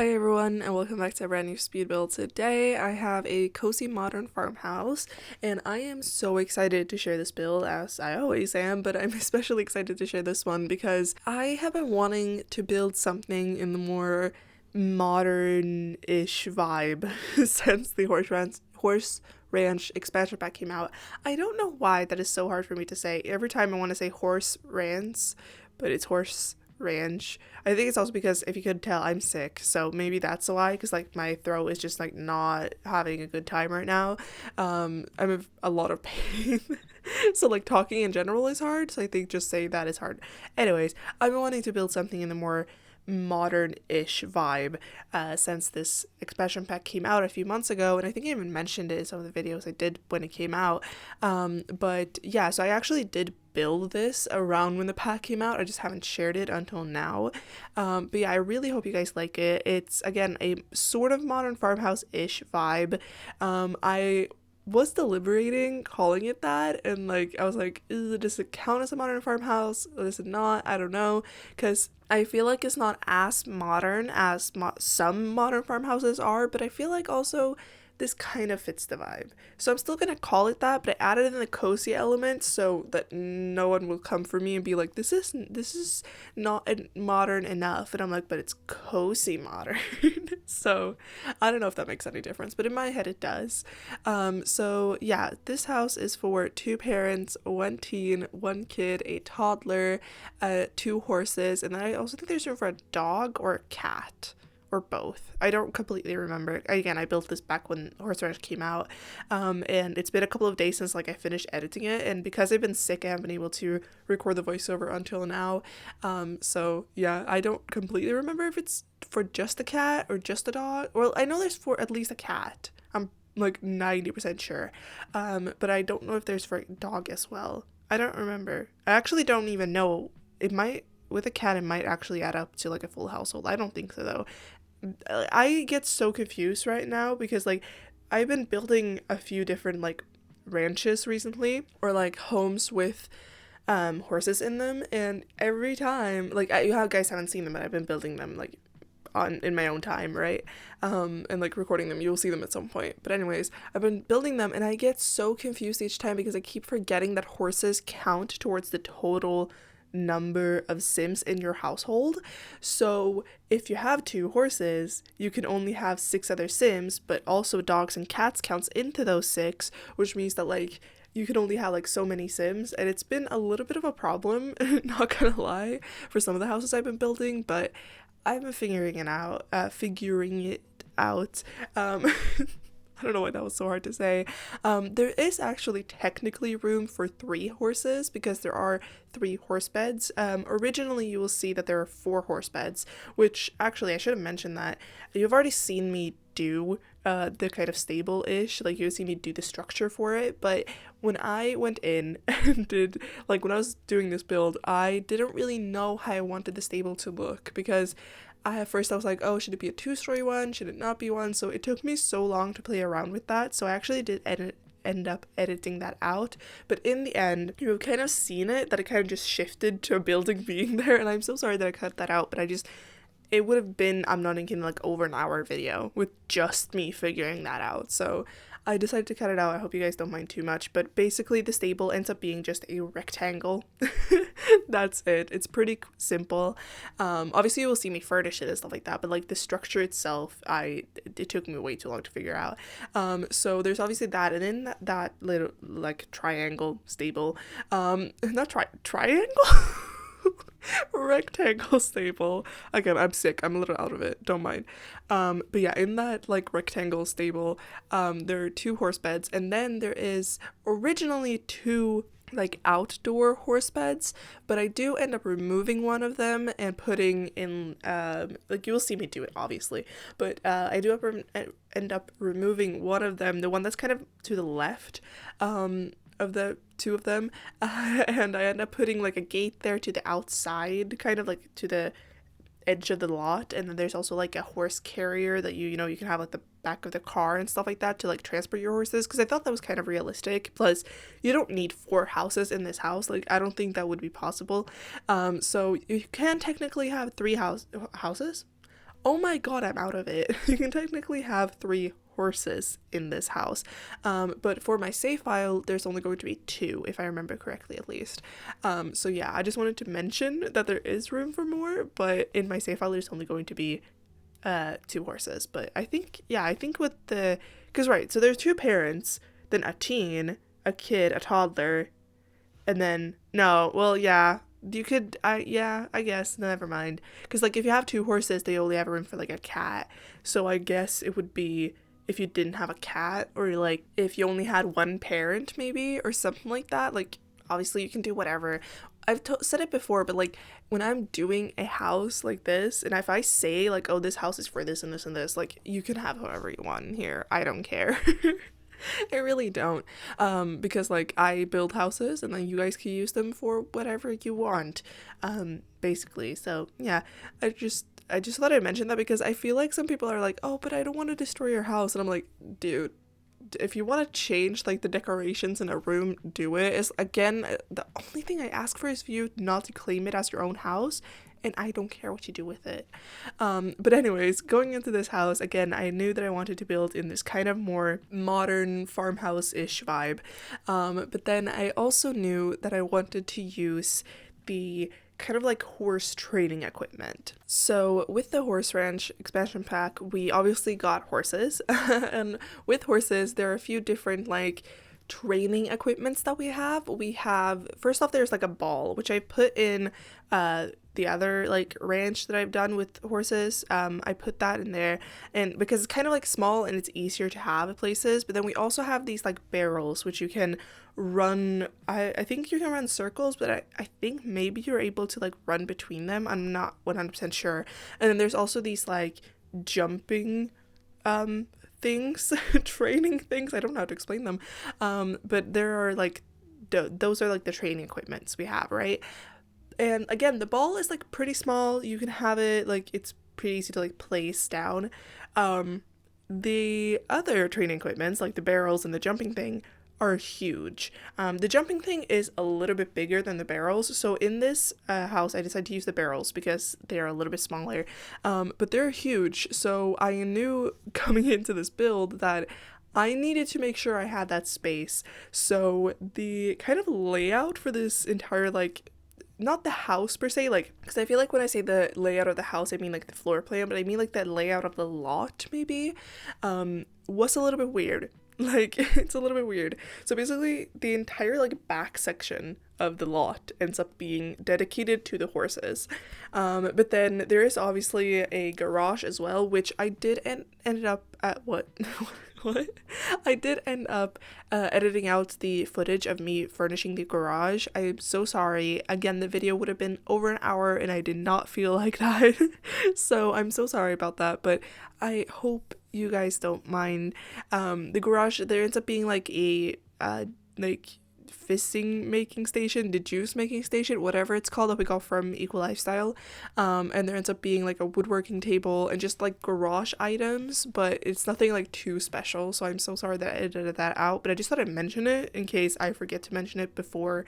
Hi everyone, and welcome back to a brand new speed build. Today I have a cozy modern farmhouse, and I am so excited to share this build, as I always am, but I'm especially excited to share this one because I have been wanting to build something in the more modern-ish vibe since the horse ranch expansion pack came out. I don't know why that is so hard for me to say. Every time I want to say horse ranch, but it's horse ranch. I think it's also because, if you could tell, I'm sick, so maybe that's why, because like my throat is just like not having a good time right now. I'm in a lot of pain. So like talking in general is hard, so I think just saying that is hard. Anyways, I've been wanting to build something in the more modern-ish vibe since this expansion pack came out a few months ago, and I think I even mentioned it in some of the videos I did when it came out. But yeah, so I actually did build this around when the pack came out. I just haven't shared it until now. But yeah, I really hope you guys like it. It's again a sort of modern farmhouse-ish vibe. I was deliberating calling it that, and like I was like, does it count as a modern farmhouse or does it not? I don't know, because I feel like it's not as modern as some modern farmhouses are, but I feel like also this kind of fits the vibe. So I'm still gonna call it that, but I added in the cozy element so that no one will come for me and be like, this is not modern enough. And I'm like, but it's cozy modern. So I don't know if that makes any difference, but in my head it does. So yeah, this house is for two parents, one teen, one kid, a toddler, two horses, and then I also think there's room for a dog or a cat. Or both. I don't completely remember. Again, I built this back when Horse Ranch came out, and it's been a couple of days since like I finished editing it, and because I've been sick, I haven't been able to record the voiceover until now. So yeah, I don't completely remember if it's for just a cat or just a dog. Well, I know there's for at least a cat. I'm like 90% sure, but I don't know if there's for a dog as well. I don't remember. I actually don't even know. It might. With a cat, it might actually add up to like a full household. I don't think so though. I get so confused right now because like I've been building a few different like ranches recently, or like homes with horses in them, and every time like you guys haven't seen them, but I've been building them like on in my own time, right? And like recording them. You'll see them at some point. But anyways, I've been building them and I get so confused each time because I keep forgetting that horses count towards the total number of Sims in your household. So if you have two horses, you can only have 6 other Sims, but also dogs and cats counts into those 6, which means that like you can only have like so many Sims, and it's been a little bit of a problem, not gonna lie, for some of the houses I've been building, but I've been figuring it out. I don't know why that was so hard to say. There is actually technically room for 3 horses because there are 3 horse beds. Originally, you will see that there are 4 horse beds, which actually I should have mentioned that. You've already seen me do the kind of stable-ish, like you've seen me do the structure for it, but when I went in and did, like when I was doing this build, I didn't really know how I wanted the stable to look because at first I was like, oh, should it be a 2-story one? Should it not be one? So it took me so long to play around with that. So I actually did end up editing that out. But in the end, you've kind of seen it, that it kind of just shifted to a building being there. And I'm so sorry that I cut that out, but it would have been, I'm not even kidding, like over an hour video with just me figuring that out. So I decided to cut it out. I hope you guys don't mind too much. But basically the stable ends up being just a rectangle. That's it. It's pretty simple. Obviously you will see me furnish it and stuff like that, but like the structure itself, it took me way too long to figure out. So there's obviously that, and in that little like triangle stable, not triangle. Rectangle stable. Again, I'm sick. I'm a little out of it. Don't mind. But yeah, in that like rectangle stable, there are 2 horse beds, and then there is originally 2 like outdoor horse beds, but I do end up removing one of them and putting in like you will see me do it obviously, but I do end up removing one of them, the one that's kind of to the left of the 2 of them, and I end up putting like a gate there to the outside, kind of like to the edge of the lot, and then there's also like a horse carrier that you can have like the back of the car and stuff like that to like transport your horses, because I thought that was kind of realistic. Plus you don't need 4 houses in this house. Like I don't think that would be possible. So you can technically have 3 houses. Oh my god, I'm out of it. You can technically have 3 horses in this house, but for my save file there's only going to be 2, if I remember correctly, at least. So yeah, I just wanted to mention that there is room for more, but in my save file there's only going to be 2 horses. But I think with the, because right, so there's 2 parents, then a teen, a kid, a toddler, and then no, well, yeah, you could, I guess, never mind, because like if you have 2 horses they only have room for like a cat, so I guess it would be if you didn't have a cat, or like if you only had 1 parent maybe, or something like that. Like obviously you can do whatever. I've said it before, but like when I'm doing a house like this, and if I say like, oh, this house is for this and this and this, like you can have however you want in here. I don't care. I really don't, because like I build houses and then you guys can use them for whatever you want, basically. So yeah, I just thought I'd mention that, because I feel like some people are like, oh, but I don't want to destroy your house, and I'm like, dude, if you want to change like the decorations in a room, do it. Is again, the only thing I ask for is for you not to claim it as your own house, and I don't care what you do with it. But anyways, going into this house, again, I knew that I wanted to build in this kind of more modern farmhouse-ish vibe. But then I also knew that I wanted to use the kind of like horse training equipment. So with the horse ranch expansion pack, we obviously got horses. And with horses, there are a few different like training equipments that we have. We have, first off, there's like a ball, which I put in the other like ranch that I've done with horses. I put that in there, and because it's kind of like small and it's easier to have at places. But then we also have these like barrels which you can run, I think you can run circles, but I think maybe you're able to like run between them. I'm not 100% sure. And then there's also these like jumping things, training things, I don't know how to explain them, but there are like those are like the training equipments we have, right? And again, the ball is like pretty small, you can have it like, it's pretty easy to like place down. The other training equipments like the barrels and the jumping thing are huge. The jumping thing is a little bit bigger than the barrels, so in this house I decided to use the barrels because they're a little bit smaller, but they're huge. So I knew coming into this build that I needed to make sure I had that space. So the kind of layout for this entire, like, not the house per se, like, because I feel like when I say the layout of the house I mean like the floor plan, but I mean like the layout of the lot maybe, was a little bit weird. Like, it's a little bit weird. So basically the entire like back section of the lot ends up being dedicated to the horses, but then there is obviously a garage as well, which I did ended up at what what I did end up editing out the footage of me furnishing the garage. I'm so sorry. Again, the video would have been over an hour and I did not feel like that. So I'm so sorry about that, but I hope you guys don't mind. The garage, there ends up being like a like fisting making station, the juice making station, whatever it's called, that we got from Equal Lifestyle, and there ends up being like a woodworking table and just like garage items, but it's nothing like too special, so I'm so sorry that I edited that out, but I just thought I'd mention it in case I forget to mention it before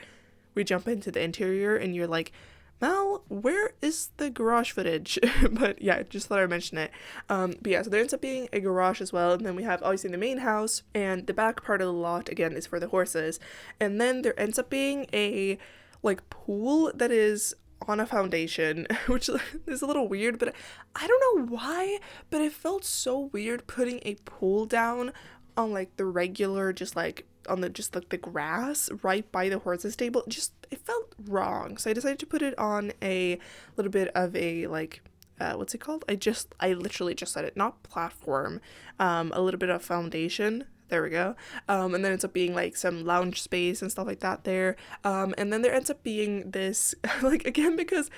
we jump into the interior and you're like, Mel, where is the garage footage? But yeah, just thought I'd mention it. But yeah, so there ends up being a garage as well, and then we have obviously the main house, and the back part of the lot again is for the horses, and then there ends up being a like pool that is on a foundation, which is a little weird, but I don't know why, but it felt so weird putting a pool down on like the regular, just like on the just like the grass right by the horses stable. Just, it felt wrong, so I decided to put it on a little bit of a like what's it called, I literally just said it, not platform, a little bit of foundation, there we go, and then ends up being like some lounge space and stuff like that there, and then there ends up being this like, again, because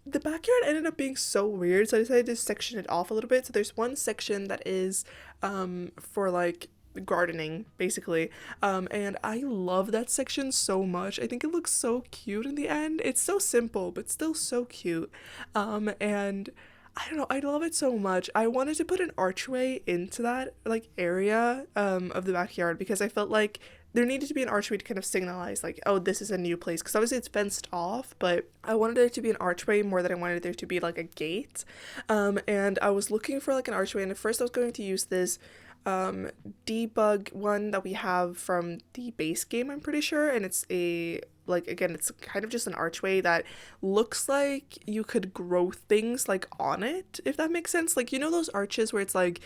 the backyard ended up being so weird, so I decided to section it off a little bit. So there's one section that is for like gardening basically, and I love that section so much. I think it looks so cute in the end. It's so simple but still so cute, and I don't know, I love it so much. I wanted to put an archway into that like area of the backyard because I felt like there needed to be an archway to kind of signalize like, oh, this is a new place, because obviously it's fenced off, but I wanted there to be an archway more than I wanted there to be like a gate. And I was looking for like an archway, and at first I was going to use this debug one that we have from the base game, I'm pretty sure, and it's a like, again, it's kind of just an archway that looks like you could grow things like on it, if that makes sense. Like, you know those arches where it's like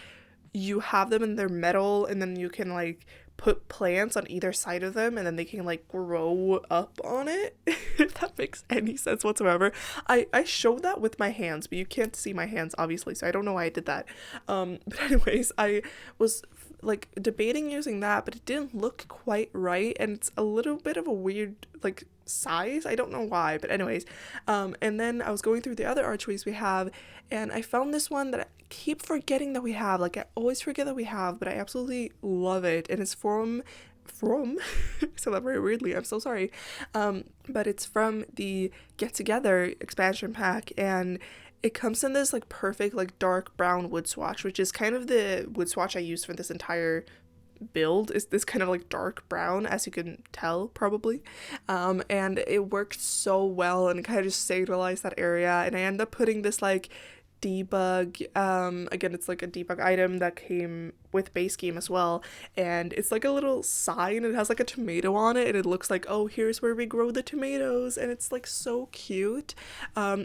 you have them and they're metal, and then you can like put plants on either side of them and then they can like grow up on it, if that makes any sense whatsoever. I showed that with my hands, but you can't see my hands obviously, so I don't know why I did that. But anyways, I was like debating using that, but it didn't look quite right, and it's a little bit of a weird like size, I don't know why, but anyways, and then I was going through the other archways we have, and I found this one that I keep forgetting that we have, like I always forget that we have, but I absolutely love it, and it's from I said that very weirdly, I'm so sorry, but it's from the Get Together expansion pack, and it comes in this like perfect like dark brown wood swatch, which is kind of the wood swatch I use for this entire build, is this kind of like dark brown, as you can tell probably, and it worked so well, and it kind of just signalized that area, and I end up putting this like debug, again, it's like a debug item that came with base game as well, and it's like a little sign, it has like a tomato on it, and it looks like, oh, here's where we grow the tomatoes, and it's like so cute,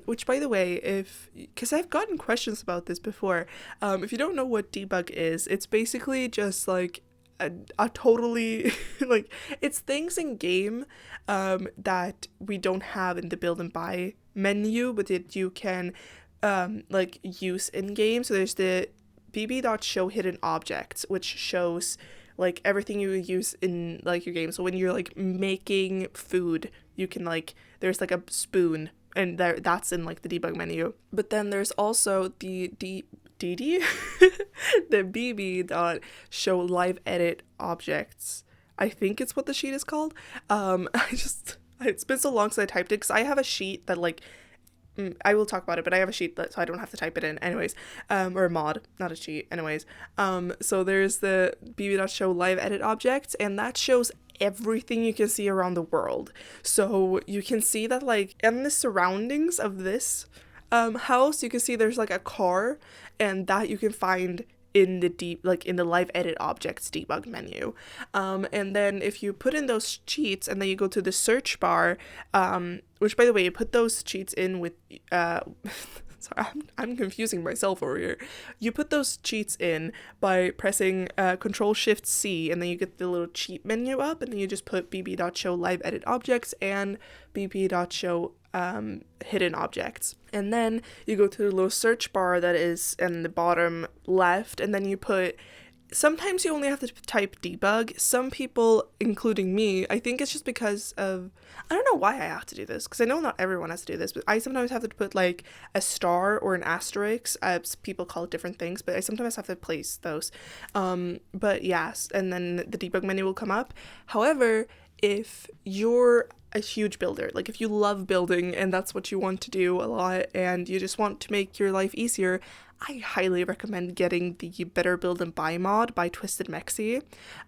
which by the way, because I've gotten questions about this before, if you don't know what debug is, it's basically just like a totally like, it's things in game that we don't have in the build and buy menu, but that you can like use in game. So there's the bb.show hidden objects, which shows like everything you use in like your game. So when you're like making food, you can like, there's like a spoon, and that's in like the debug menu. But then there's also the DD the bb.show live edit objects, I think it's what the sheet is called. It's been so long since I typed it, because I have a sheet that like, I will talk about it, but I have a sheet that, so I don't have to type it in anyways, or a mod, not a cheat, anyways. So there's the bb.show live edit objects, and that shows everything you can see around the world. So you can see that like in the surroundings of this house, you can see there's like a car, and that you can find in the live edit objects debug menu. And then if you put in those cheats, and then you go to the search bar, which by the way, you put those cheats in with sorry, I'm confusing myself over here. You put those cheats in by pressing Control-Shift-C, and then you get the little cheat menu up, and then you just put bb.show live edit objects and bb.show hidden objects, and then you go to the little search bar that is in the bottom left, and then you put, sometimes you only have to type debug. Some people, including me, I think it's just because of, I don't know why I have to do this, because I know not everyone has to do this, but I sometimes have to put like a star or an asterisk, people call it different things, but I sometimes have to place those, but yes, and then the debug menu will come up. However, if you're a huge builder, like if you love building and that's what you want to do a lot, and you just want to make your life easier, I highly recommend getting the Better Build and Buy mod by Twisted Mexi.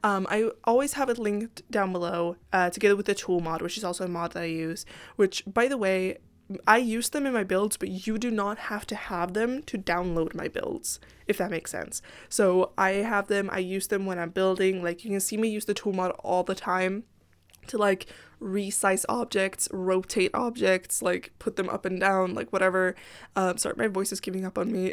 I always have it linked down below, together with the tool mod, which is also a mod that I use, which, by the way, I use them in my builds, but you do not have to have them to download my builds, if that makes sense. So I have them, I use them when I'm building, like you can see me use the tool mod all the time to like resize objects, rotate objects, like put them up and down, like whatever. Sorry, my voice is giving up on me.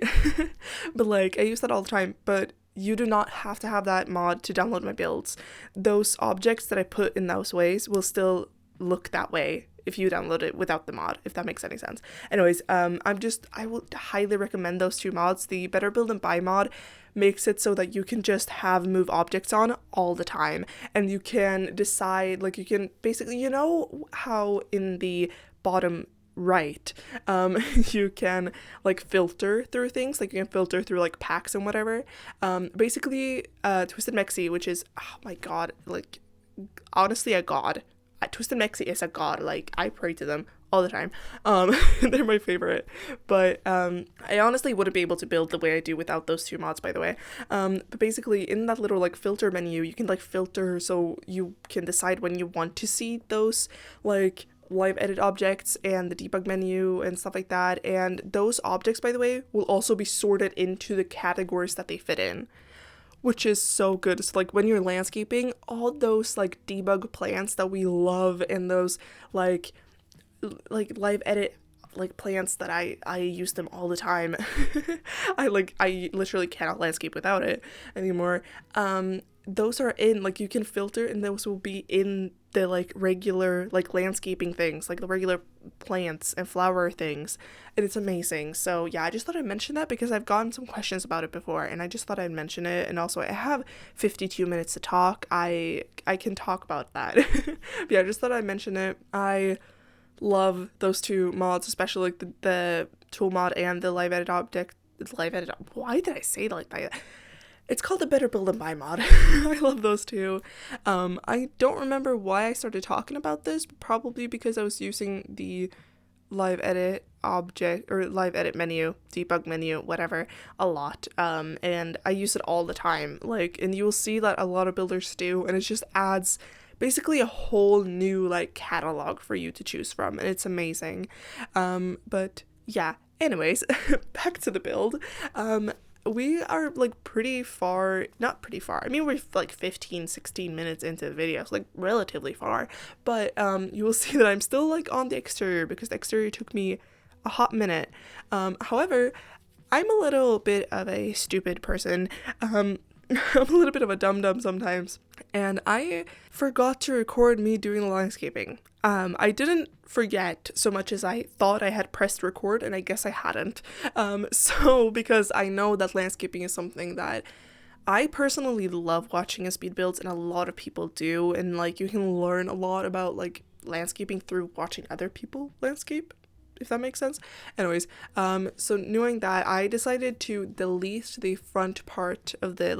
But like I use that all the time, but you do not have to have that mod to download my builds. Those objects that I put in those ways will still look that way if you download it without the mod, if that makes any sense. Anyways, I will highly recommend those two mods. The Better Build and Buy mod makes it so that you can just have move objects on all the time, and you can decide, like you can basically, you know how in the bottom right you can like filter through things, like you can filter through like packs and whatever. Basically Twisted Mexi, which is, oh my god, like honestly a god, Twisted Mexi is a god. Like, I pray to them all the time. They're my favorite. But I honestly wouldn't be able to build the way I do without those two mods, by the way. But basically, in that little like filter menu, you can like filter so you can decide when you want to see those like live edit objects and the debug menu and stuff like that. And those objects, by the way, will also be sorted into the categories that they fit in, which is so good. So like when you're landscaping, all those like debug plants that we love and those like live edit like plants that I use them all the time. I literally cannot landscape without it anymore. Those are in, like, you can filter and those will be in the like regular like landscaping things, like the regular plants and flower things, and it's amazing. So yeah, I just thought I'd mention that because I've gotten some questions about it before, and I just thought I'd mention it. And also I have 52 minutes to talk. I can talk about that. But yeah, I just thought I'd mention it. I love those two mods, especially like the tool mod and the live edit object. Why did I say that like that? It's called the Better Build and Buy mod. I love those two. I don't remember why I started talking about this, probably because I was using the live edit object or live edit menu, debug menu, whatever, a lot. And I use it all the time. Like, and you will see that a lot of builders do, and it just adds basically a whole new like catalog for you to choose from, and it's amazing. But yeah, anyways, back to the build. We are like not pretty far. I mean, we're like 15-16 minutes into the video, so like relatively far. But you will see that I'm still like on the exterior because the exterior took me a hot minute. However, I'm a little bit of a stupid person. I'm a little bit of a dum-dum sometimes, and I forgot to record me doing the landscaping. I didn't forget so much as I thought I had pressed record, and I guess I hadn't. So because I know that landscaping is something that I personally love watching in speed builds, and a lot of people do, and like you can learn a lot about like landscaping through watching other people landscape, if that makes sense. Anyways, so knowing that, I decided to delete the front part of the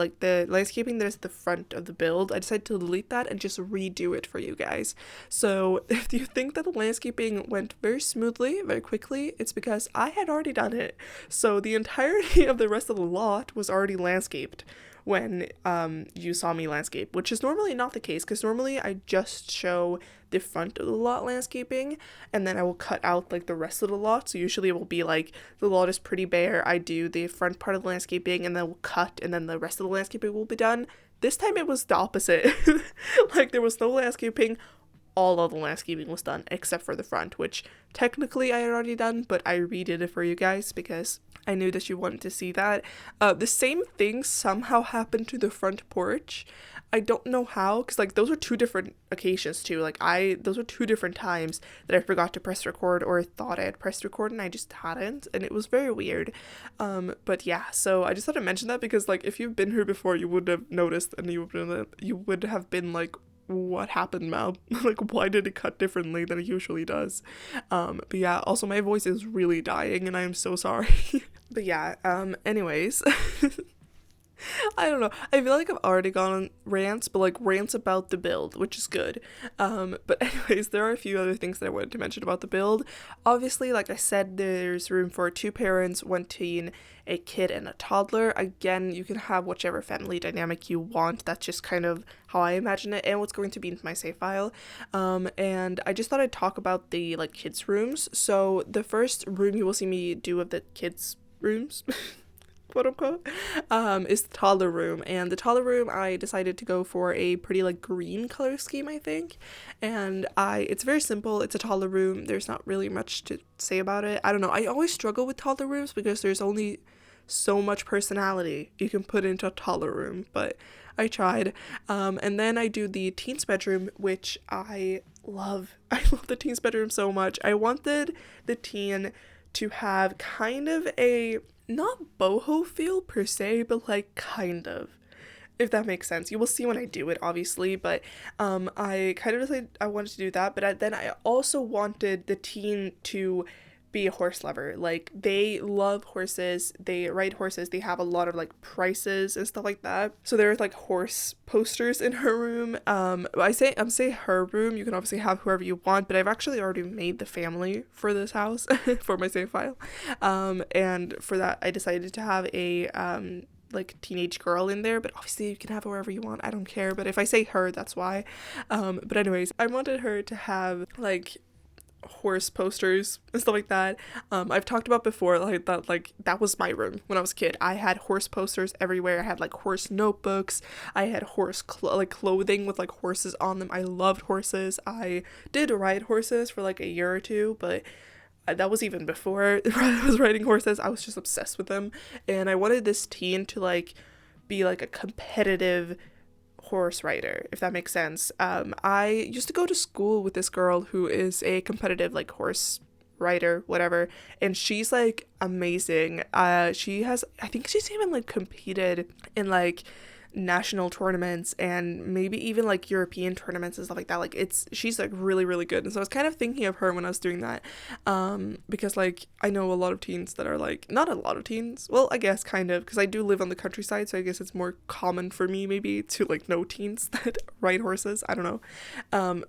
landscaping that is at the front of the build. I decided to delete that and just redo it for you guys. So if you think that the landscaping went very smoothly, very quickly, it's because I had already done it. So the entirety of the rest of the lot was already landscaped when you saw me landscape, which is normally not the case, because normally I just show the front of the lot landscaping, and then I will cut out like the rest of the lot. So usually it will be like the lot is pretty bare, I do the front part of the landscaping, and then we'll cut, and then the rest of the landscaping will be done. This time it was the opposite. Like there was no landscaping. All of the landscaping was done except for the front, which technically I had already done, but I redid it for you guys because I knew that you wanted to see that. The same thing somehow happened to the front porch. I don't know how, because like those were two different occasions too. Like those were two different times that I forgot to press record or thought I had pressed record and I just hadn't, and it was very weird. But yeah, so I just thought I'd mention that because like if you've been here before, you would have noticed, and you would have been like, what happened, Mal? Like, why did it cut differently than it usually does? But yeah, also my voice is really dying and I am so sorry. But yeah, anyways. I don't know. I feel like I've already gone on rants, but like rants about the build, which is good. But anyways, there are a few other things that I wanted to mention about the build. Obviously, like I said, there's room for 2 parents, 1 teen, a kid, and a toddler. Again, you can have whichever family dynamic you want. That's just kind of how I imagine it and what's going to be in my save file. And I just thought I'd talk about the like kids' rooms. So the first room you will see me do of the kids' rooms quote unquote, is the toddler room. And the toddler room, I decided to go for a pretty like green color scheme, I think. And it's very simple. It's a toddler room. There's not really much to say about it. I don't know. I always struggle with toddler rooms because there's only so much personality you can put into a toddler room, but I tried. And then I do the teen's bedroom, which I love. I love the teen's bedroom so much. I wanted the teen to have kind of a not boho feel per se, but like kind of, if that makes sense. You will see when I do it, obviously, but I kind of decided I wanted to do that. But then I also wanted the teen to be a horse lover. Like, they love horses, they ride horses, they have a lot of like prices and stuff like that. So there's like horse posters in her room. I'm saying her room, you can obviously have whoever you want, but I've actually already made the family for this house for my save file. And for that I decided to have a like teenage girl in there, but obviously you can have whoever you want, I don't care. But if I say her, that's why. But anyways, I wanted her to have like horse posters and stuff like that. I've talked about before like that was my room when I was a kid. I had horse posters everywhere. I had like horse notebooks, I had horse clothing with like horses on them. I loved horses. I did ride horses for like a year or two, but that was even before I was riding horses. I was just obsessed with them, and I wanted this teen to like be like a competitive horse rider, if that makes sense. I used to go to school with this girl who is a competitive like horse rider, whatever, and she's like amazing. I think she's even like competed in like national tournaments and maybe even like European tournaments and stuff like that. Like she's like really, really good. And so I was kind of thinking of her when I was doing that, because like I know a lot of teens that are like, not a lot of teens, well, I guess kind of, because I do live on the countryside, so I guess it's more common for me maybe to like know teens that ride horses. I don't know.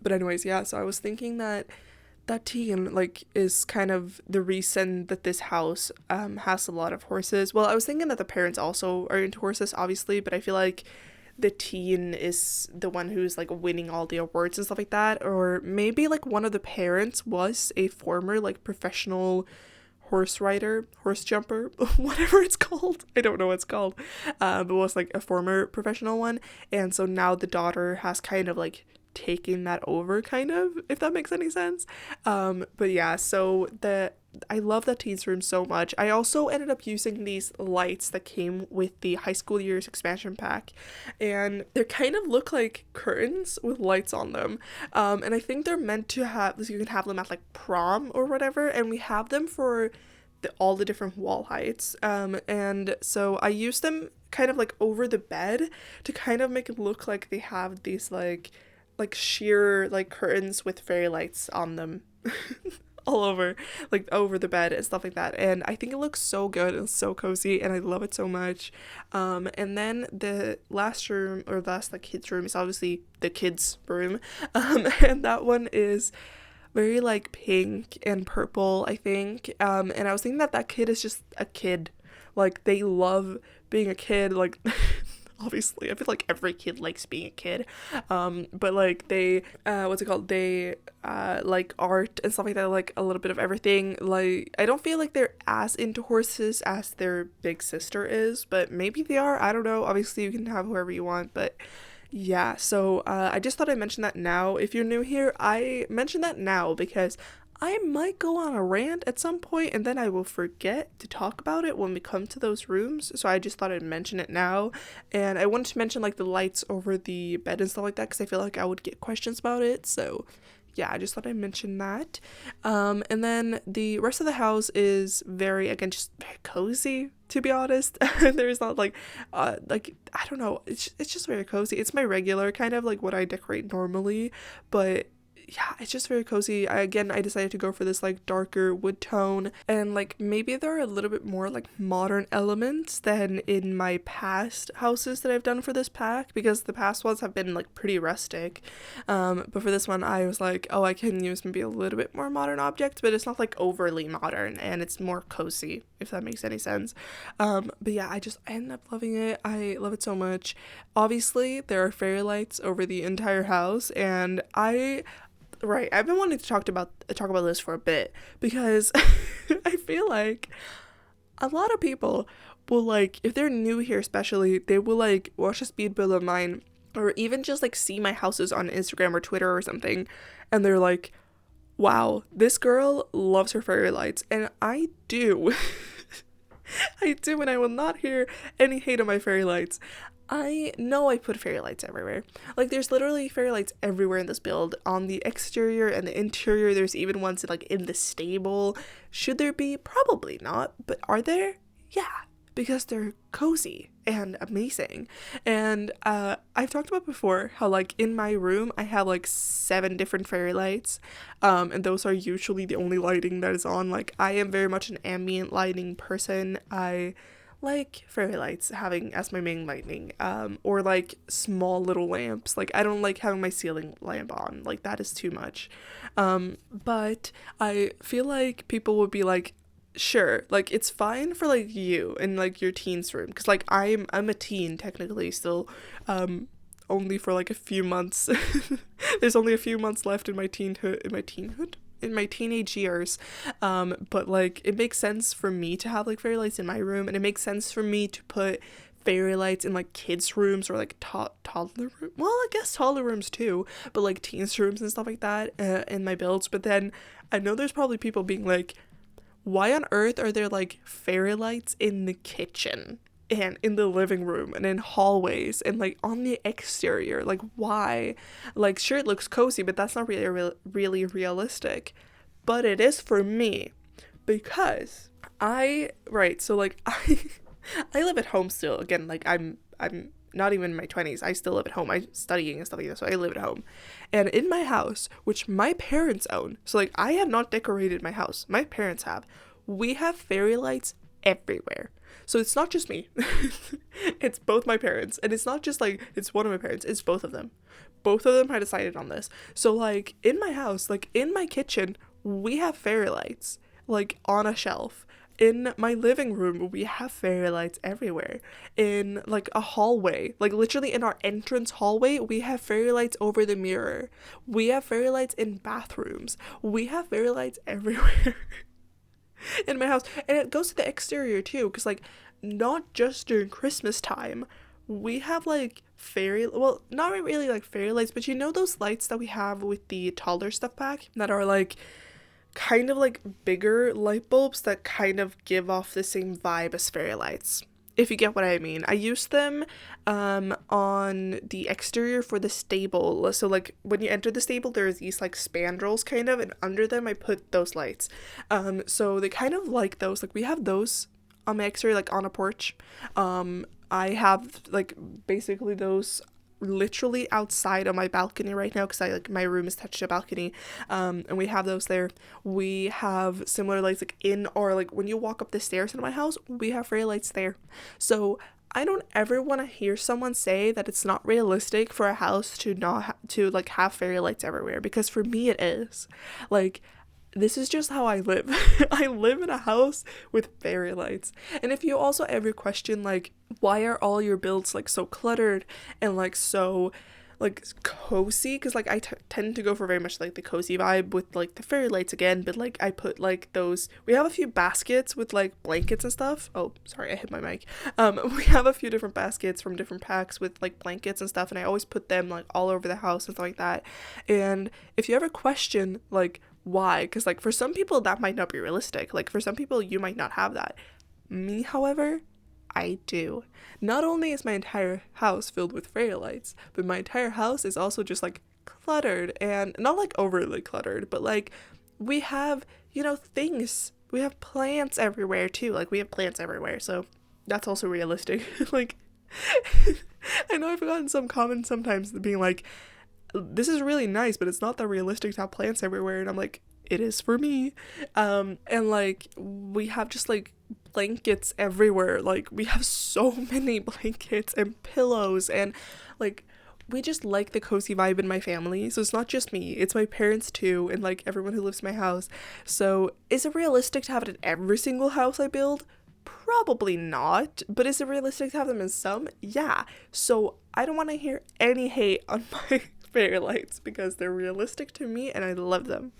But anyways, yeah, so I was thinking that teen like is kind of the reason that this house has a lot of horses. Well, I was thinking that the parents also are into horses, obviously, but I feel like the teen is the one who's like winning all the awards and stuff like that. Or maybe like one of the parents was a former like professional horse rider, horse jumper, whatever it's called. I don't know what it's called, but was like a former professional one, and so now the daughter has kind of like taking that over, kind of, if that makes any sense. But yeah, so I love that teen's room so much. I also ended up using these lights that came with the high school years expansion pack, and they kind of look like curtains with lights on them, and I think they're meant to have, so you can have them at like prom or whatever, and we have them for all the different wall heights, and so I used them kind of like over the bed to kind of make it look like they have these like sheer like curtains with fairy lights on them all over, like over the bed and stuff like that, and I think it looks so good and so cozy, and I love it so much. And then the last room, or last like kids room, is obviously the kids room, and that one is very like pink and purple, I think, and I was thinking that kid is just a kid, like they love being a kid, like obviously I feel like every kid likes being a kid, but like they they like art and stuff like that, like a little bit of everything. Like I don't feel like they're as into horses as their big sister is, but maybe they are, I don't know. Obviously you can have whoever you want, but yeah, so I just thought I'd mention that now. If you're new here, I mention that now because I might go on a rant at some point, and then I will forget to talk about it when we come to those rooms. So I just thought I'd mention it now. And I wanted to mention like the lights over the bed and stuff like that, because I feel like I would get questions about it. So yeah, I just thought I'd mention that. And then the rest of the house is again, just very cozy, to be honest. There's not like I don't know, it's just very cozy. It's my regular kind of like what I decorate normally, but yeah, it's just very cozy. I decided to go for this like darker wood tone, and like maybe there are a little bit more like modern elements than in my past houses that I've done for this pack, because the past ones have been like pretty rustic, but for this one I was like, oh, I can use maybe a little bit more modern objects, but it's not like overly modern, and it's more cozy, if that makes any sense. But yeah, I ended up loving it. I love it so much. Obviously there are fairy lights over the entire house, and I've been wanting to talk about this for a bit, because I feel like a lot of people will, like, if they're new here especially, they will like watch a speed build of mine, or even just like see my houses on Instagram or Twitter or something, and they're like, wow, this girl loves her fairy lights. And I do. I do, and I will not hear any hate on my fairy lights. I know I put fairy lights everywhere. Like, there's literally fairy lights everywhere in this build. On the exterior and the interior, there's even ones like in the stable. Should there be? Probably not. But are there? Yeah. because they're cozy and amazing. And I've talked about before how like in my room I have like 7 different fairy lights, and those are usually the only lighting that is on. Like I am very much an ambient lighting person. I like fairy lights having as my main lighting, or like small little lamps. Like I don't like having my ceiling lamp on, like that is too much. But I feel like people would be like, sure, like it's fine for like you in like your teen's room, because like I'm a teen technically still, only for like a few months. There's only a few months left in my in my teenage years, but like it makes sense for me to have like fairy lights in my room, and it makes sense for me to put fairy lights in like kids rooms or like toddler room, well I guess toddler rooms too, but like teens rooms and stuff like that, in my builds. But then I know there's probably people being like, why on earth are there like fairy lights in the kitchen and in the living room and in hallways and like on the exterior? Like why? Like sure, it looks cozy, but that's not really realistic. But it is for me, because so like I live at home still. Again, like I'm not even in my 20s. I still live at home. I'm studying and stuff like that, so I live at home. And in my house, which my parents own, so like I have not decorated my house, my parents have, we have fairy lights everywhere. So it's not just me. It's both my parents. And it's not just like it's one of my parents, it's both of them. Both of them had decided on this. So like in my house, like in my kitchen, we have fairy lights like on a shelf. In my living room, we have fairy lights everywhere. In like a hallway, like literally in our entrance hallway, we have fairy lights over the mirror. We have fairy lights in bathrooms. We have fairy lights everywhere in my house. And it goes to the exterior too, because like not just during Christmas time, we have like well, not really like fairy lights, but you know those lights that we have with the Toddler Stuff pack that are like kind of like bigger light bulbs that kind of give off the same vibe as fairy lights, if you get what I mean. I use them on the exterior for the stable. So like when you enter the stable, there's these like spandrels kind of, and under them I put those lights. So they kind of like those. Like we have those on my exterior, like on a porch. I have like basically those literally outside on my balcony right now, because I like my room is touched to a balcony, and we have those there. We have similar lights like in, or like when you walk up the stairs in my house, we have fairy lights there. So I don't ever want to hear someone say that it's not realistic for a house to not to like have fairy lights everywhere, because for me it is. Like this is just how I live. I live in a house with fairy lights. And if you also ever question like, why are all your builds like so cluttered and like so like cozy, because like I tend to go for very much like the cozy vibe with like the fairy lights again, but like I put like those, we have a few baskets with like blankets and stuff. Oh sorry, I hit my mic. We have a few different baskets from different packs with like blankets and stuff, and I always put them like all over the house and stuff like that. And if you ever question like why, because like for some people that might not be realistic, like for some people you might not have that. Me, however, I do. Not only is my entire house filled with fairy lights, but my entire house is also just like cluttered, and not like overly cluttered, but like we have, you know, things. We have plants everywhere too. Like we have plants everywhere, so that's also realistic. Like I know I've gotten some comments sometimes being like, this is really nice, but it's not that realistic to have plants everywhere. And I'm like, it is for me. And like we have just like blankets everywhere. Like we have so many blankets and pillows, and like we just like the cozy vibe in my family. So it's not just me, it's my parents too, and like everyone who lives in my house. So is it realistic to have it in every single house I build? Probably not. But is it realistic to have them in some? Yeah. So I don't want to hear any hate on my fairy lights, because they're realistic to me and I love them.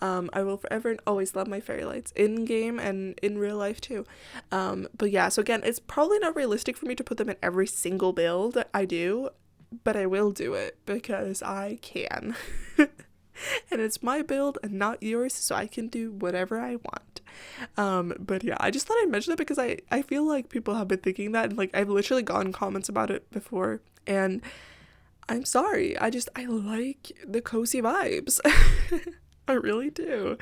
I will forever and always love my fairy lights in game and in real life too. But yeah, so again, it's probably not realistic for me to put them in every single build I do, but I will do it because I can. And it's my build and not yours, so I can do whatever I want. But yeah, I just thought I'd mention it because I feel like people have been thinking that, and like I've literally gotten comments about it before, and I'm sorry, I like the cozy vibes. I really do.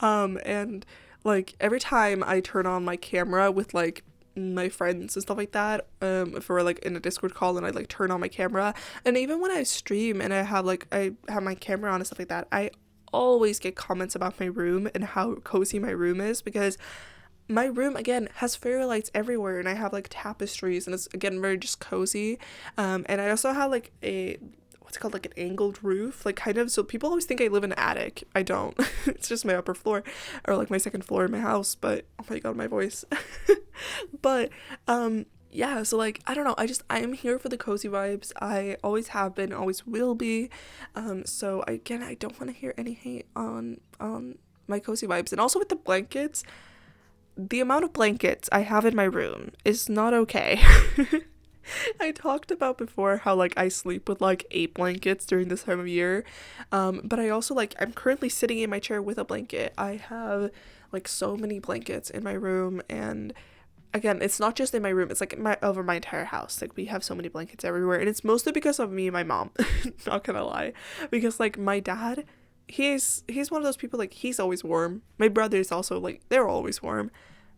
And like every time I turn on my camera with like my friends and stuff like that, if we're like in a Discord call and I like turn on my camera, and even when I stream and I have my camera on and stuff like that, I always get comments about my room and how cozy my room is, because my room again has fairy lights everywhere, and I have like tapestries, and it's again very just cozy. And I also have like a what's it called, like an angled roof, like kind of, so people always think I live in an attic. I don't. It's just my upper floor, or like my second floor in my house. But oh my god, my voice. But yeah, so like I don't know, I am here for the cozy vibes. I always have been, always will be. So again, I don't want to hear any hate on my cozy vibes. And also with the blankets, the amount of blankets I have in my room is not okay. I talked about before how like I sleep with like 8 blankets during this time of year, but I also like, I'm currently sitting in my chair with a blanket. I have like so many blankets in my room, and again, it's not just in my room, it's like over my entire house. Like we have so many blankets everywhere, and it's mostly because of me and my mom. Not gonna lie, because like my dad, he's one of those people, like he's always warm. My brothers also, like they're always warm.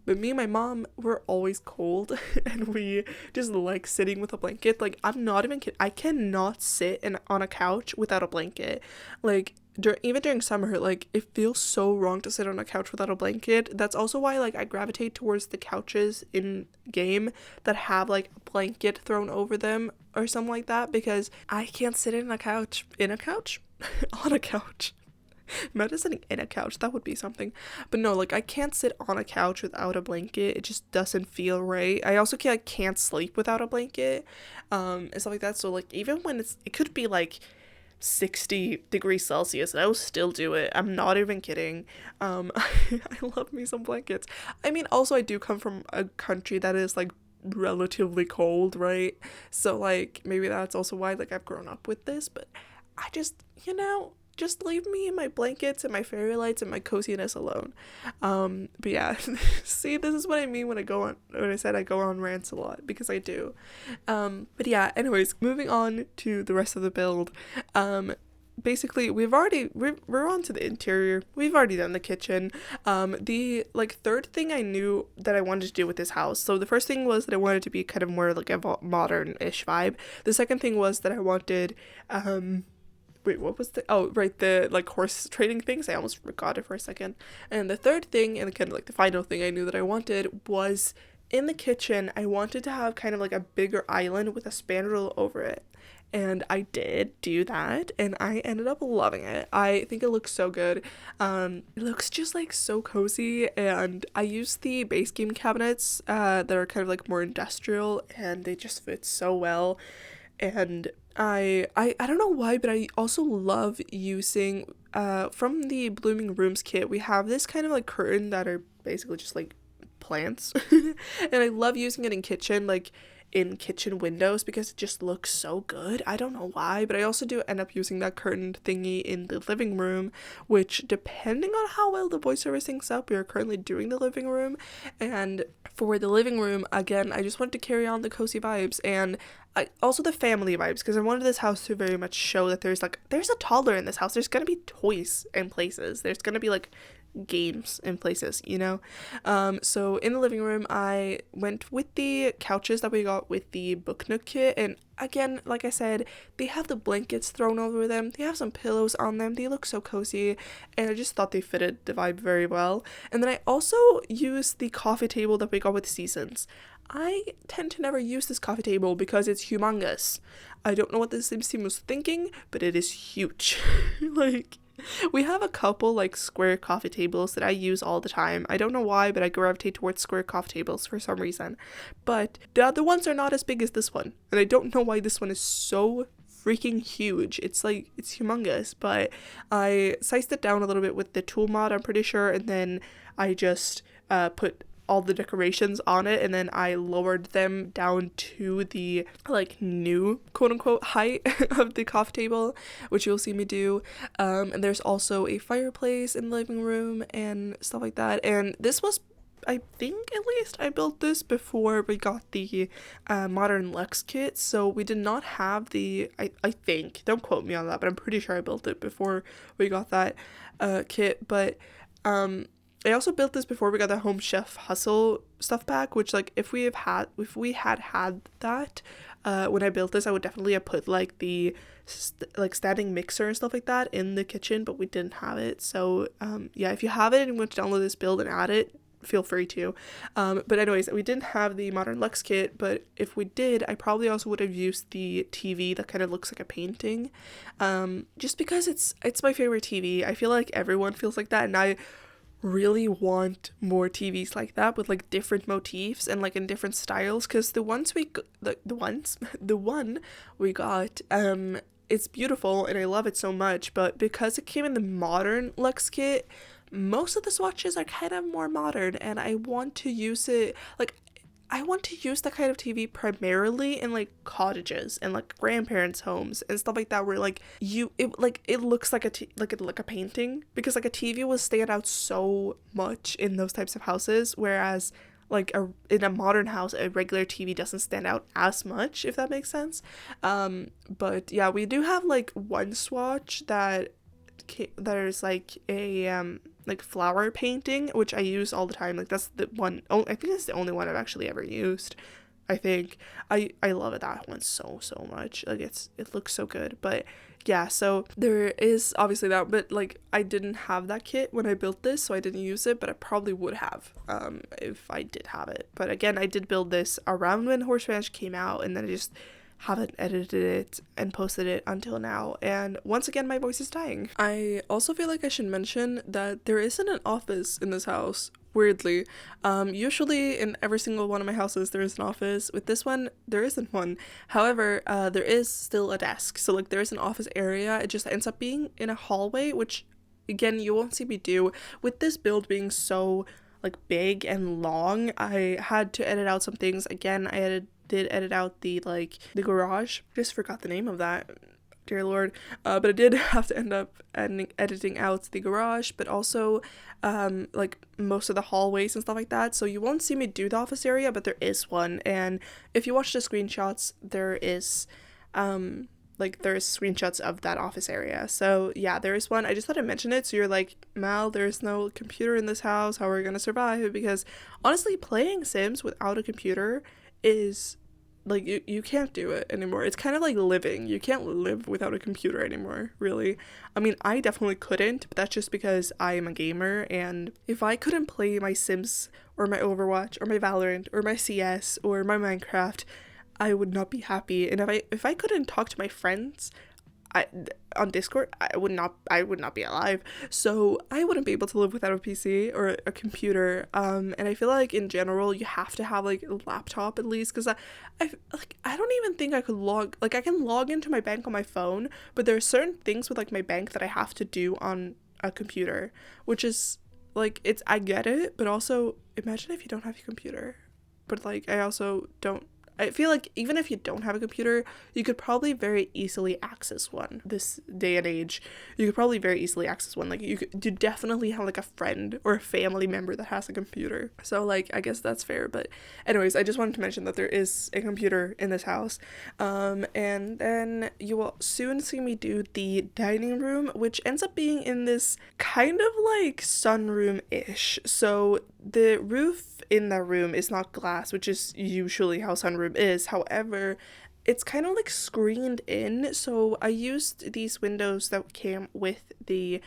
But me and my mom, we're always cold, and we just like sitting with a blanket. Like, I'm not even kidding. I cannot sit on a couch without a blanket. Like, even during summer, like, it feels so wrong to sit on a couch without a blanket. That's also why, like, I gravitate towards the couches in game that have, like, a blanket thrown over them or something like that, because I can't sit on a couch. On a couch. Imagine sitting in a couch, that would be something. But no, like I can't sit on a couch without a blanket. It just doesn't feel right. I also can't sleep without a blanket, and stuff like that. So like even when it could be like 60 degrees Celsius, and I will still do it. I'm not even kidding. I love me some blankets. I mean, also I do come from a country that is like relatively cold, right? So like maybe that's also why like I've grown up with this. But I just, just leave me in my blankets and my fairy lights and my coziness alone. But yeah, see, this is what I mean when I said I go on rants a lot, because I do. But yeah, anyways, moving on to the rest of the build. Basically, we're on to the interior. We've already done the kitchen. The like third thing I knew that I wanted to do with this house. So the first thing was that I wanted to be kind of more like a modern-ish vibe. The second thing was that I wanted, wait, what was the like horse trading things? I almost forgot it for a second. And the third thing, and kind of like the final thing I knew that I wanted, was in the kitchen, I wanted to have kind of like a bigger island with a spandrel over it. And I did do that, and I ended up loving it. I think it looks so good. It looks just like so cozy, and I used the base game cabinets that are kind of like more industrial, and they just fit so well. And I don't know why, but I also love using from the Blooming Rooms kit, we have this kind of like curtain that are basically just like plants. And I love using it in kitchen windows, because it just looks so good. I don't know why, but I also do end up using that curtain thingy in the living room, which, depending on how well the voiceover syncs up, we are currently doing the living room. And for the living room, again, I just wanted to carry on the cozy vibes, and also the family vibes, because I wanted this house to very much show that there's a toddler in this house. There's gonna be toys in places. There's gonna be like games in places, so in the living room I went with the couches that we got with the Book Nook kit, and again, like I said, they have the blankets thrown over them, they have some pillows on them, they look so cozy, and I just thought they fitted the vibe very well. And then I also used the coffee table that we got with Seasons. I tend to never use this coffee table because it's humongous. I don't know what the Sims team was thinking, but it is huge. Like, we have a couple like square coffee tables that I use all the time. I don't know why, but I gravitate towards square coffee tables for some reason. But the other ones are not as big as this one. And I don't know why this one is so freaking huge. It's humongous, but I sized it down a little bit with the tool mod, I'm pretty sure, and then I just put all the decorations on it, and then I lowered them down to the like new quote unquote height of the coffee table, which you'll see me do. And there's also a fireplace in the living room and stuff like that. And this was, I think, at least I built this before we got the Modern Lux kit, so we did not have the, I think, don't quote me on that, but I'm pretty sure I built it before we got that kit. But I also built this before we got the Home Chef Hustle stuff pack, which like if we had that when I built this, I would definitely have put like the standing mixer and stuff like that in the kitchen, but we didn't have it. So yeah, if you have it and you want to download this build and add it, feel free to. But anyways, we didn't have the Modern Lux kit, but if we did, I probably also would have used the TV that kind of looks like a painting, just because it's my favorite TV. I feel like everyone feels like that, and I really want more TVs like that with like different motifs and like in different styles, because the one we got, it's beautiful and I love it so much, but because it came in the Modern Lux kit, most of the swatches are kind of more modern, and I want to use it, like I want to use that kind of TV primarily in like cottages and like grandparents' homes and stuff like that, where like it looks like a painting, because like a TV will stand out so much in those types of houses, whereas like in a modern house a regular TV doesn't stand out as much, if that makes sense. But yeah, we do have like one swatch that there's like a like flower painting, which I use all the time. Like that's the one, I think that's the only one I've actually ever used. I think I love that one so much. Like it looks so good. But yeah, so there is obviously that, but like I didn't have that kit when I built this, so I didn't use it, but I probably would have if I did have it. But again, I did build this around when Horse Ranch came out, and then I just haven't edited it and posted it until now, and once again my voice is dying. I also feel like I should mention that there isn't an office in this house, weirdly. Usually in every single one of my houses there is an office. With this one there isn't one. However, there is still a desk, so like there is an office area. It just ends up being in a hallway, which again you won't see me do. With this build being so like big and long, I had to edit out some things. Again, I did edit out the garage. Just forgot the name of that, dear lord. But I did have to end up editing out the garage, but also like most of the hallways and stuff like that. So you won't see me do the office area, but there is one. And if you watch the screenshots, there's screenshots of that office area. So yeah, there is one. I just thought I'd mention it, so you're like, Mal, there's no computer in this house, how are we gonna survive? Because honestly, playing Sims without a computer is like you can't do it anymore. It's kind of like living. You can't live without a computer anymore, really. I mean, I definitely couldn't, but that's just because I am a gamer, and if I couldn't play my Sims or my Overwatch or my Valorant or my CS or my Minecraft, I would not be happy. And if I couldn't talk to my friends on Discord, I would not be alive. So I wouldn't be able to live without a PC or a computer. And I feel like in general you have to have like a laptop at least, because I don't even think I could I can log into my bank on my phone, but there are certain things with like my bank that I have to do on a computer, which is like, I get it, but also imagine if you don't have a computer. But like I feel like even if you don't have a computer, you could probably very easily access one this day and age. You could probably very easily access one. Like you definitely have like a friend or a family member that has a computer. So like, I guess that's fair. But anyways, I just wanted to mention that there is a computer in this house. And then you will soon see me do the dining room, which ends up being in this kind of like sunroom-ish. So the roof in that room is not glass, which is usually how sunroom is. However, it's kind of like screened in, so I used these windows that came with the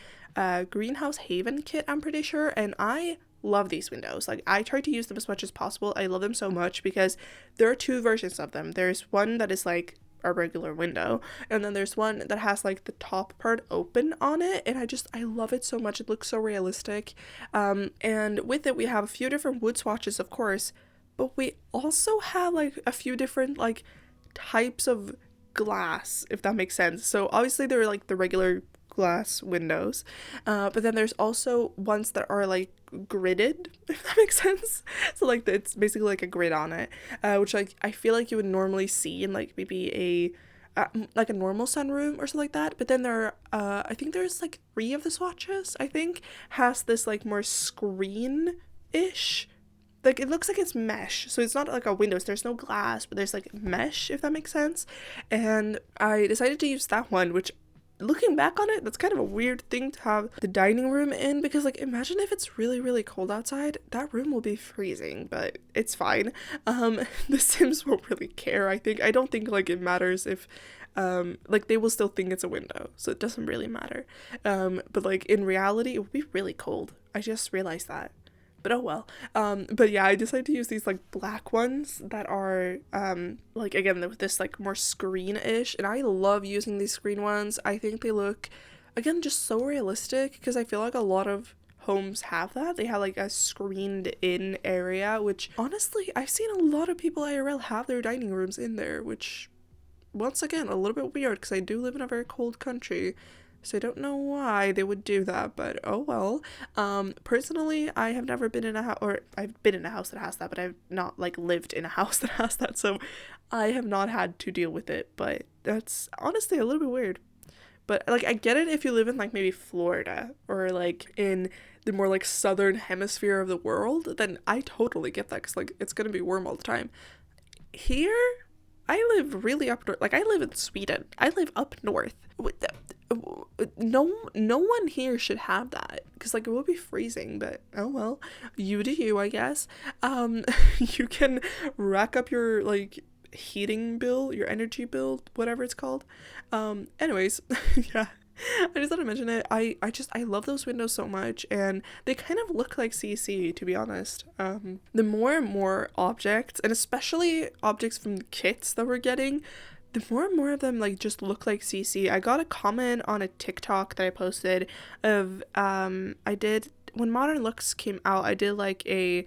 Greenhouse Haven kit, I'm pretty sure, and I love these windows. Like, I try to use them as much as possible. I love them so much because there are two versions of them. There's one that is like a regular window, and then there's one that has like the top part open on it, and I love it so much. It looks so realistic. And with it we have a few different wood swatches, of course, but we also have like a few different like types of glass, if that makes sense. So obviously there are like the regular glass windows, but then there's also ones that are like gridded, if that makes sense. So like it's basically like a grid on it, which like I feel like you would normally see in like maybe like a normal sunroom or something like that. But then there are I think there's like 3 of the swatches I think has this like more screen-ish, like it looks like it's mesh, so it's not like a windows, there's no glass, but there's like mesh, if that makes sense. And I decided to use that one, which looking back on it, that's kind of a weird thing to have the dining room in, because like imagine if it's really really cold outside, that room will be freezing, but it's fine. The Sims won't really care. I don't think like it matters if like they will still think it's a window, so it doesn't really matter. But like in reality it would be really cold. I just realized that. But oh well. But yeah, I decided to use these like black ones that are like, again, with this like more screen-ish, and I love using these screen ones. I think they look, again, just so realistic, because I feel like a lot of homes have that. They have like a screened in area, which honestly I've seen a lot of people IRL have their dining rooms in there, which once again a little bit weird because I do live in a very cold country. So I don't know why they would do that, but oh well. Personally, I have never been in a house, or I've been in a house that has that, but I've not like lived in a house that has that, so I have not had to deal with it, but that's honestly a little bit weird. But like I get it if you live in like maybe Florida or like in the more like southern hemisphere of the world, then I totally get that, because like it's gonna be warm all the time. Here, I live really up north. Like I live in Sweden. I live up north. No one here should have that, because like it will be freezing, but oh well, you do you, I guess. You can rack up your like heating bill, your energy bill, whatever it's called. Anyways, yeah, I just thought I'd mention it. I love those windows so much, and they kind of look like CC, to be honest. The more and more objects, and especially objects from the kits that we're getting, the more and more of them like just look like CC. I got a comment on a TikTok that I posted of I did, when Modern Looks came out, I did like a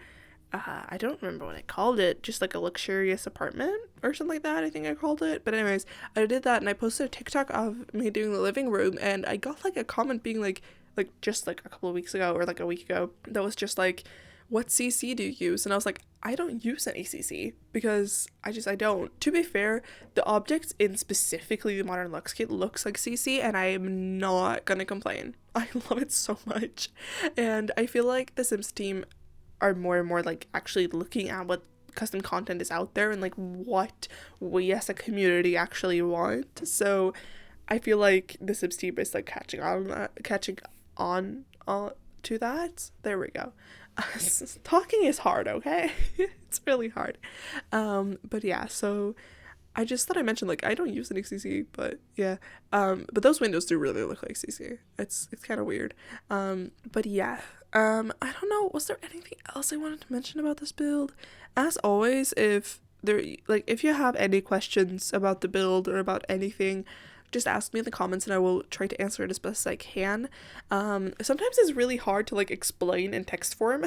I don't remember what I called it, just like a luxurious apartment or something like that, I think I called it. But anyways, I did that, and I posted a TikTok of me doing the living room, and I got like a comment being like just like a couple of weeks ago or like a week ago, that was just like, what CC do you use? And I was like, I don't use any CC, because I don't. To be fair, the objects in specifically the Modern Lux kit looks like CC, and I am not gonna complain. I love it so much. And I feel like the Sims team are more and more like actually looking at what custom content is out there and like what we as a community actually want. So I feel like the Sims team is like catching on to that. There we go. Talking is hard, okay? It's really hard. But yeah, so I just thought I mentioned like I don't use any CC, but yeah. But those windows do really look like CC. It's kind of weird. But yeah. I don't know, was there anything else I wanted to mention about this build? As always, if you have any questions about the build or about anything, just ask me in the comments and I will try to answer it as best as I can. Sometimes it's really hard to like explain in text form.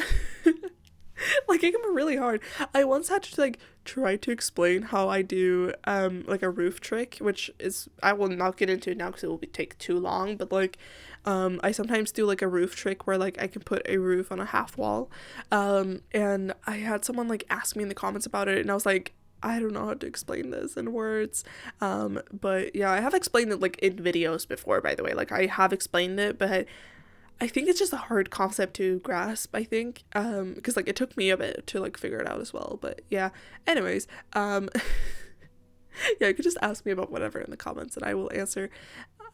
Like it can be really hard. I once had to like try to explain how I do like a roof trick, which is, I will not get into now because it will take too long, but like I sometimes do like a roof trick where like I can put a roof on a half wall, and I had someone like ask me in the comments about it, and I was like, I don't know how to explain this in words. But yeah, I have explained it like in videos before, by the way. Like I have explained it, but I think it's just a hard concept to grasp, I think, because like it took me a bit to like figure it out as well. But yeah, anyways, yeah, you could just ask me about whatever in the comments and I will answer.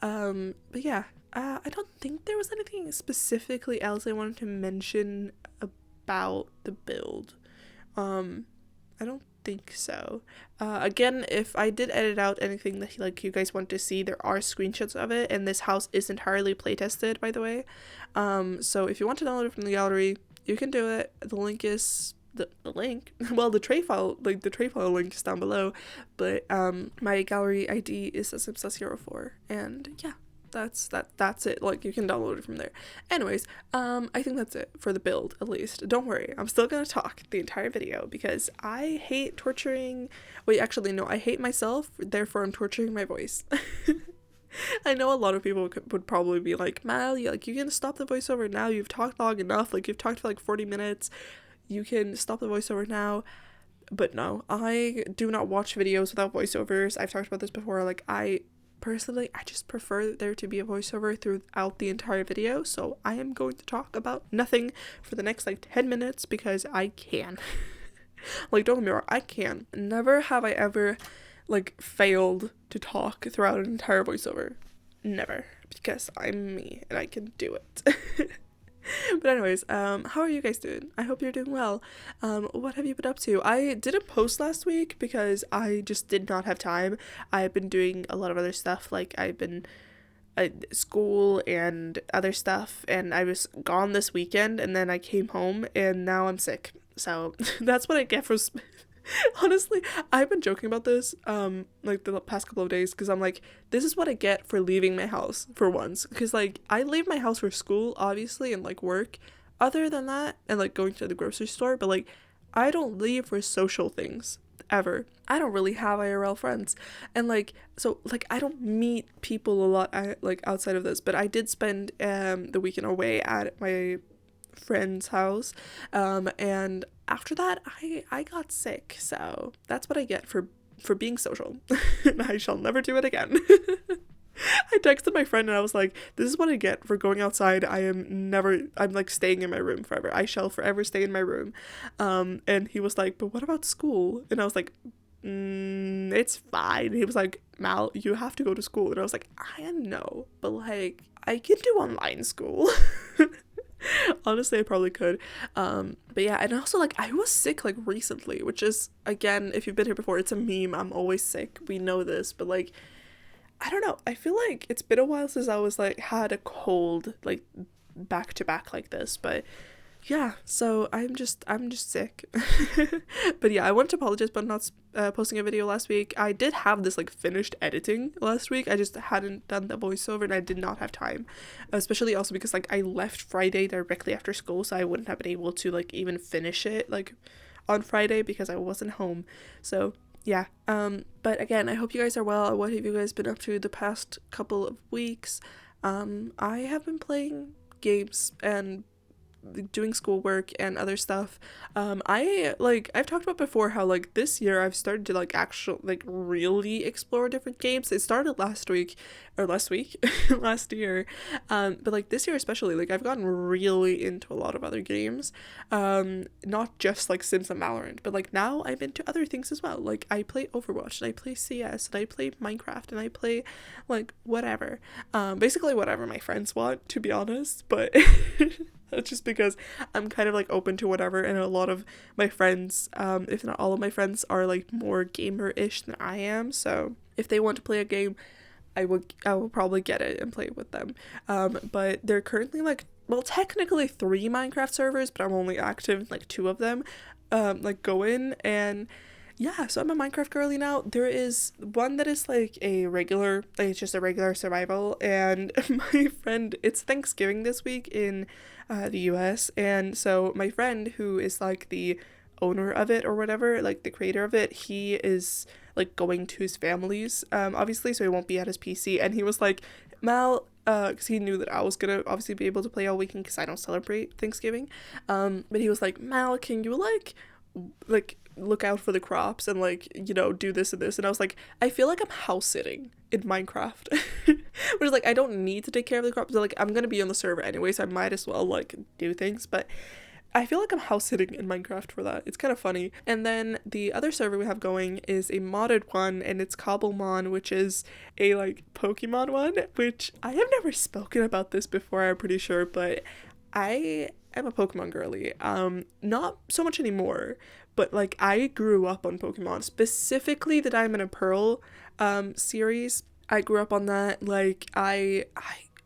But yeah, I don't think there was anything specifically else I wanted to mention about the build. I don't think so. Again, if I did edit out anything that like you guys want to see, there are screenshots of it, and this house is entirely playtested, by the way. So if you want to download it from the gallery, you can do it. The link is the link. Well, the tray file link is down below, but my gallery ID is Sims04, and yeah. That's it. Like, you can download it from there. Anyways, I think that's it for the build, at least. Don't worry, I'm still gonna talk the entire video because I hate torturing. Wait, actually no, I hate myself, therefore I'm torturing my voice. I know a lot of people would probably be like, Mal, you can stop the voiceover now, you've talked long enough, like you've talked for like 40 minutes, you can stop the voiceover now. But no, I do not watch videos without voiceovers. I've talked about this before. Like, personally, I just prefer there to be a voiceover throughout the entire video, so I am going to talk about nothing for the next like 10 minutes because I can. Like, don't get me wrong, I can. Never have I ever like failed to talk throughout an entire voiceover. Never, because I'm me and I can do it. But anyways, how are you guys doing? I hope you're doing well. What have you been up to? I didn't post last week because I just did not have time. I've been doing a lot of other stuff, like I've been at school and other stuff, and I was gone this weekend, and then I came home, and now I'm sick. So that's what I get for honestly, I've been joking about this like the past couple of days, because I'm like, this is what I get for leaving my house for once, because like I leave my house for school obviously and like work, other than that, and like going to the grocery store, but like I don't leave for social things ever. I don't really have IRL friends, and like, so like I don't meet people a lot like outside of this, but I did spend the weekend away at my friend's house, and after that I got sick, so that's what I get for being social. And I shall never do it again. I texted my friend and I was like, this is what I get for going outside. I'm like staying in my room forever. I shall forever stay in my room. And he was like, but what about school? And I was like, it's fine. He was like, Mal, you have to go to school. And I was like, I know, but like I can do online school. Honestly, I probably could. But yeah, and also like I was sick like recently, which is, again, if you've been here before, it's a meme. I'm always sick. We know this, but like I don't know. I feel like it's been a while since I was like had a cold like back to back like this, but yeah, so I'm just sick. But yeah, I want to apologize about not posting a video last week. I did have this like finished editing last week. I just hadn't done the voiceover, and I did not have time, especially also because like I left Friday directly after school, so I wouldn't have been able to like even finish it like on Friday because I wasn't home. So yeah, but again, I hope you guys are well. What have you guys been up to the past couple of weeks? I have been playing games and doing schoolwork and other stuff. I've talked about before how like this year I've started to like actually like really explore different games. It started last year, but like this year especially, like I've gotten really into a lot of other games, not just like Sims and Valorant, but like now I'm into other things as well. Like I play Overwatch, and I play CS, and I play Minecraft, and I play like whatever, basically whatever my friends want, to be honest, but just because I'm kind of like open to whatever, and a lot of my friends, if not all of my friends, are like more gamer-ish than I am, so if they want to play a game, I will probably get it and play it with them. But there are currently like, well, technically 3 Minecraft servers, but I'm only active in like 2 of them, like going, and yeah, so I'm a Minecraft girly now. There is one that is like it's just a regular survival, and my friend, it's Thanksgiving this week in the US, and so my friend, who is like the owner of it or whatever, like the creator of it, he is like going to his family's, obviously, so he won't be at his PC, and he was like, Mal, because he knew that I was gonna obviously be able to play all weekend because I don't celebrate Thanksgiving, but he was like, Mal, can you like look out for the crops and like, you know, do this and this, and I was like, I feel like I'm house sitting in Minecraft. Which is like, I don't need to take care of the crops, but like I'm gonna be on the server anyway, so I might as well like do things, but I feel like I'm house sitting in Minecraft for that. It's kind of funny. And then the other server we have going is a modded one, and it's Cobblemon, which is a like Pokemon one, which I have never spoken about this before, I'm pretty sure, but I am a Pokemon girly. Not so much anymore, but like I grew up on Pokemon, specifically the Diamond and Pearl series. I grew up on that. Like I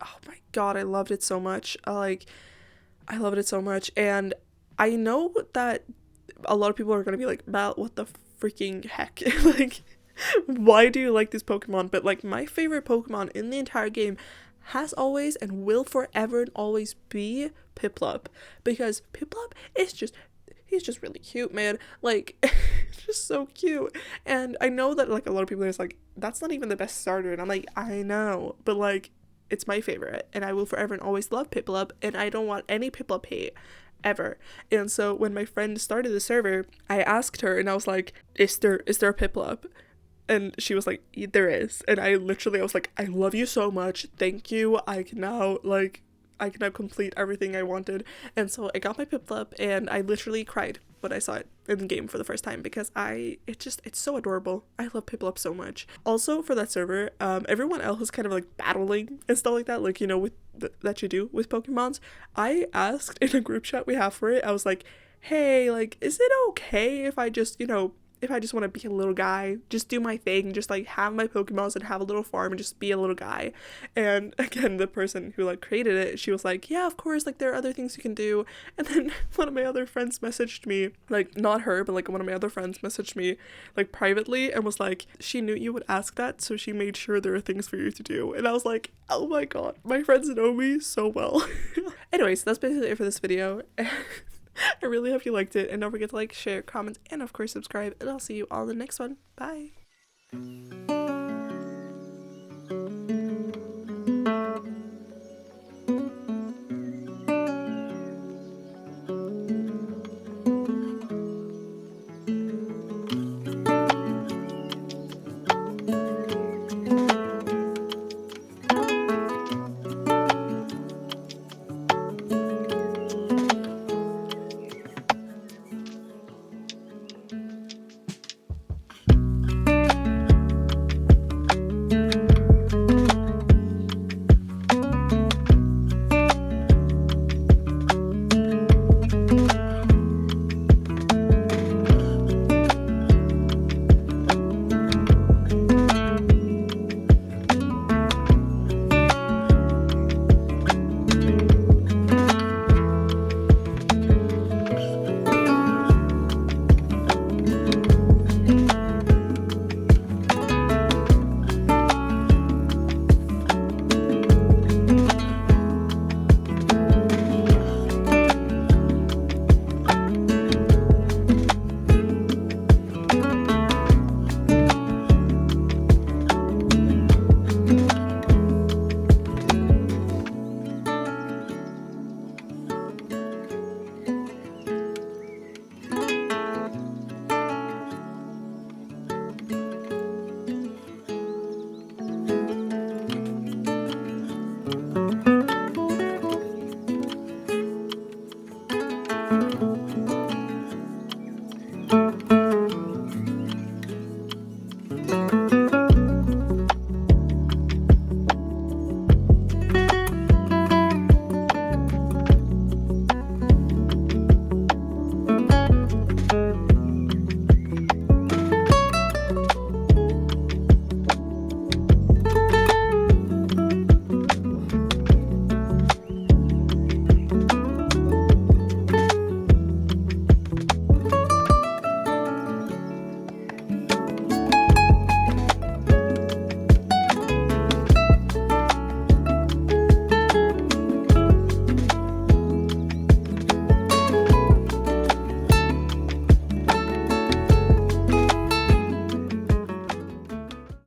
oh my god, I loved it so much. I loved it so much, and I know that a lot of people are gonna be like, Mal, what the freaking heck? Like, why do you like this Pokemon? But like, my favorite Pokemon in the entire game has always and will forever and always be Piplup, because Piplup is he's just really cute, man. Like, just so cute. And I know that like a lot of people are just like, that's not even the best starter, and I'm like, I know, but like, it's my favorite, and I will forever and always love Piplup, and I don't want any Piplup hate ever. And so when my friend started the server, I asked her, and I was like, is there a Piplup? And she was like, there is. And I was like, I love you so much, thank you, I can now complete everything I wanted. And so I got my Piplup, and I literally cried when I saw it in the game for the first time, because it's so adorable. I love Piplup so much. Also, for that server, everyone else is kind of like battling and stuff like that, like, you know, with that you do with Pokemons. I asked in a group chat we have for it, I was like, hey, like, is it okay if I just, you know, if I just want to be a little guy, just do my thing, just like have my Pokemons and have a little farm and just be a little guy? And again, the person who like created it, she was like, yeah, of course, like there are other things you can do. And then one of my other friends messaged me, like not her, but like one of my other friends messaged me like privately and was like, she knew you would ask that, so she made sure there are things for you to do. And I was like, oh my god, my friends know me so well. Anyways, that's basically it for this video. I really hope you liked it, and don't forget to like, share, comment, and of course subscribe, and I'll see you all in the next one. Bye!